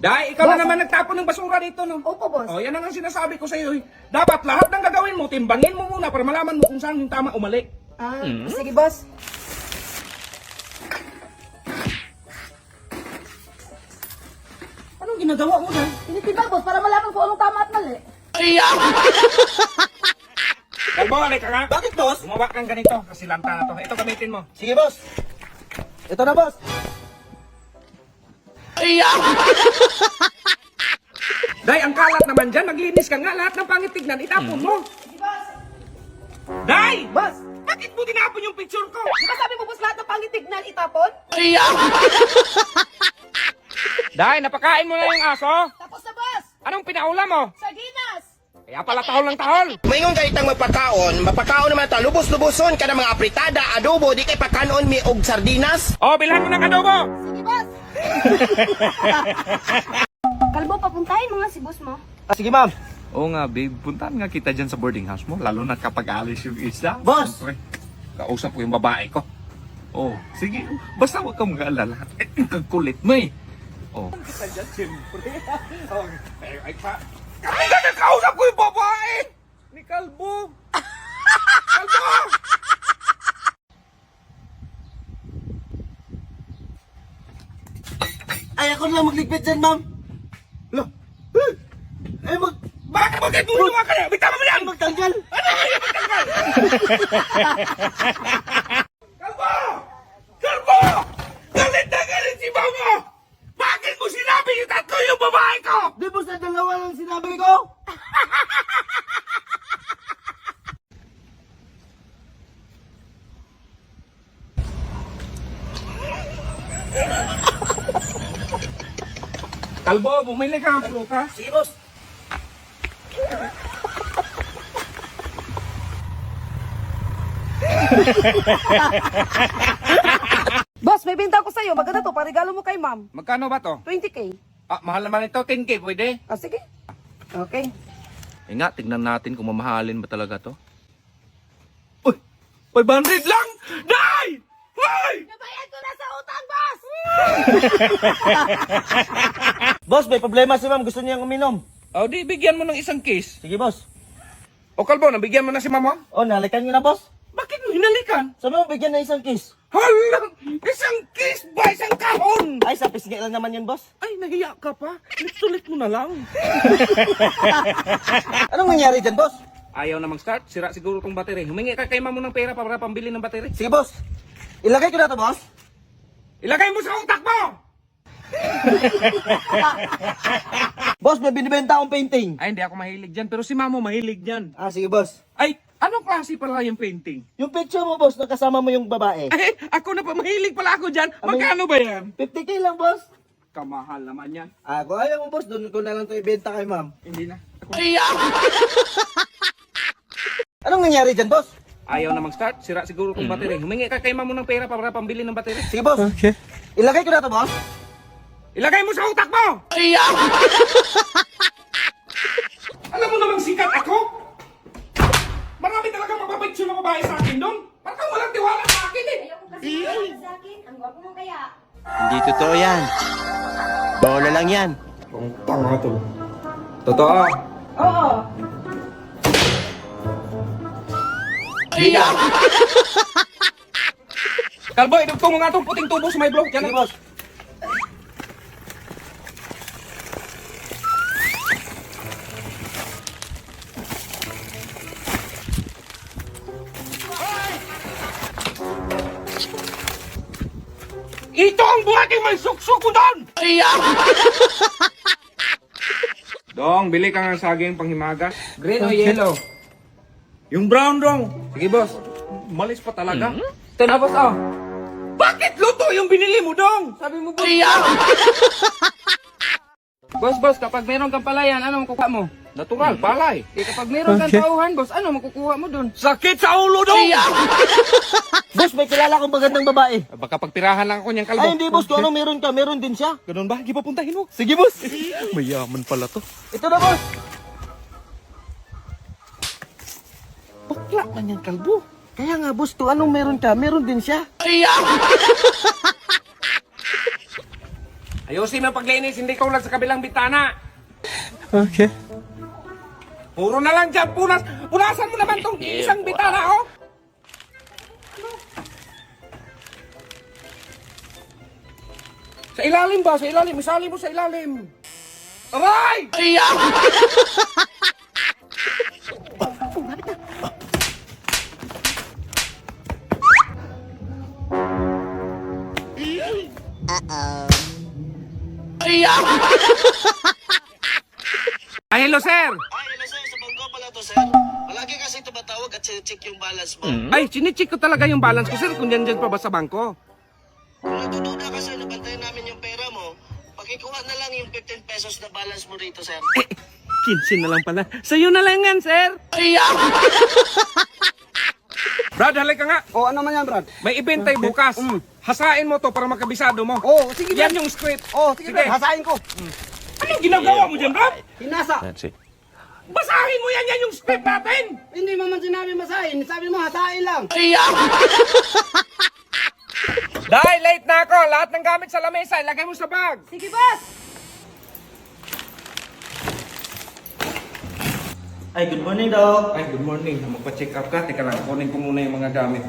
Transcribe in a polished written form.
Dahil ikaw na naman nagtapon ng basura dito, no? Opo, boss. Oh, yan ang sinasabi ko sa iyo. Dapat lahat ng gagawin mo, timbangin mo muna para malaman mo kung saan yung tama o mali. Sige, boss. Anong ginagawa mo dyan? Tinitimbang, boss, para malaman kung anong tama at mali. Kalbo, halika ka. Bakit, boss? Gumawa kang ganito, kasi lanta na to. Ito gamitin mo. Sige, boss. Ito na, boss. Dahil ang kalat naman dyan, naglinis ka nga, lahat ng pangit tignan, itapon mo. Sige, boss. Dahil! Boss, Bakit mo tinapon yung picture ko? di ba sabi mo, boss, lahat ng pangitignan itapon? Dahil, napakain mo na yung aso? Tapos na, boss. Anong pinaulam mo? Sardinas. Kaya pala tahol ng tahol. Mayroon kayo itang mapakaon naman ito, lubos-luboson ka ng mga apritada, adobo, di kay pakanon mi og sardinas. Oh, bilhan mo ng adobo. Sige, boss. Kalbo, papuntahin mo nga si boss mo. Sige, ma'am. Oo nga, babe. Puntahan nga kita dyan sa boarding house mo. Lalo na kapag alis yung isa. Boss! Siyempre, kausap ko yung babae ko. Oh, sige. Basta huwag kang mag-alala. Ang kulit mo eh. Oh. Kapag nagkausap ko yung babae! Ni Kalbo! Kalbo! Ay, ako na lang magligpit dyan, ma'am. Lo. Ay, Bakit mo ka na? Bitama mo yan! magtanggal. Kalbo! Kalbo! Galit na galit si mama! Bakit mo sinabi yung tatlo yung babae ko? Di ba sa dalawa lang sinabi ko? Kalbo, bumili ka ng prutas. Sige, boss. Boss, may benta ko sa'yo. Maganda to, parigalo mo kay ma'am. Magkano ba to? 20K. Ah, mahal naman ito. 10K, pwede? Ah, sige. Okay. Eh nga, tignan natin kung mamahalin ba talaga to. Uy! 500 lang! Day! Hoy! Nabayad ko na sa utang, boss! Boss, may problema si ma'am. Gusto niyang uminom. O, di bigyan mo ng isang case. Sige, boss. O, Kalbo, nabigyan mo na si mama? Oh, nalikan niyo na, boss. Bakit mo hinalikan? Sabi mo, bigyan na isang kiss. Hala! Isang case ba? Isang kahon! Ay, sa pisngi lang naman yun, boss. Ay, nahiya ka pa. Sulit mo na lang. Anong nangyari dyan, boss? Ayaw namang start. Sira siguro tong battery. Humingi ka kay mamo ng pera para pambili ng battery. Sige, boss. Ilagay ko na to, boss. Ilagay mo sa utak mo! Boss, may binibenta akong painting. Ay, hindi ako mahilig dyan. Pero si mamo mahilig dyan. Ah, sige, boss. Ay, anong klase pala yung painting? Yung picture mo, boss, na kasama mo yung babae. Ay, ako na pa mahilig pala ako dyan. Magkano ba yan? 50K lang, boss. Kamahal naman yan. Ah, kung ayaw mo, boss, doon ko na lang to ibenta kay ma'am. Hindi na. Anong nangyari dyan, boss? Ayaw namang start. Sira siguro tong battery. Humingi ka kay mamo ng pera para pambili ng battery. Sige, boss. Okay. Ilagay ko na to, boss. Ilagay mo sa utak mo! Alam mo namang sikat ako? Marami talagang mapapicture na babae sa akin doon. Parang walang tiwala sa akin eh. Ayoko kasi sa akin. Ang gwapo mo kaya. Hindi totoo yan. Bola lang yan. Ang tanga to. Totoo. Oo. Kalbo, idugtong mo nga itong puting tubo sa may blog. Yan Sige, ang boss. Ito ang buhating may suksok ko doon! Dong, bili ka ng saging panghimagas. Green o yellow? Yung brown dong. Sige, boss. Malis pa talaga. Ito na, boss, oh. Bakit luto yung binili mo, dong? Sabi mo, boss. Boss, kapag meron kang palayan, ano makukuha mo? Natural, palay. Eh, kapag meron kang tauhan, boss, ano makukuha mo doon? Sakit sa ulo, dong! Boss, may kilala akong magandang babae. Baka pagpirahan lang ako niyang kalbo. Ay, hindi, boss. Kung anong meron ka, meron din siya. Ganun ba? Hindi pa puntahin mo. Sige, boss. Mayaman pala to. Ito na, boss. Bakla man yung kalbo. Kaya nga, boss, kung anong meron ka, meron din siya. Ayusin mo ang paglinis, hindi ka ulat sa kabilang bitana. Okay. Puro na lang dyan, punasan mo naman tong isang bitana, oh. Sa ilalim ba? Sa ilalim. Isali mo sa ilalim. Aray! Hello, sir. Ay, hello sir, sa bangko pala to sir. Palagi kasi tumatawag at check yung balance mo. Ay, chinicheck ko talaga yung balance ko, sir, kung dyan pa ba sa bangko. Kung natududa ka sir, nabantayan namin yung pera mo, pakikuha na lang yung 15 pesos na balance mo rito sir. 15 na lang pala. Sa'yo na lang yan, sir. Brad, halika nga. Oh, ano man yan, Brad? May event tayo bukas. Hasain mo to para makabisado mo. Oh, sige, Yan Brad. yung script. Oh, sige, Sige. Brad. Hasain ko. Anong ginagawa mo dyan, Brad? Hinasa. Basahin mo yan yung script natin. Hindi mo man sinabi masahin. Sabi mo, hasain lang. Dahil late na ako, lahat ng gamit sa lamesa, ilagay mo sa bag. Sige, boss! Ay, good morning daw. Ay, good morning. Magpa-check up ka. Teka lang, kunin ko muna yung mga gamit.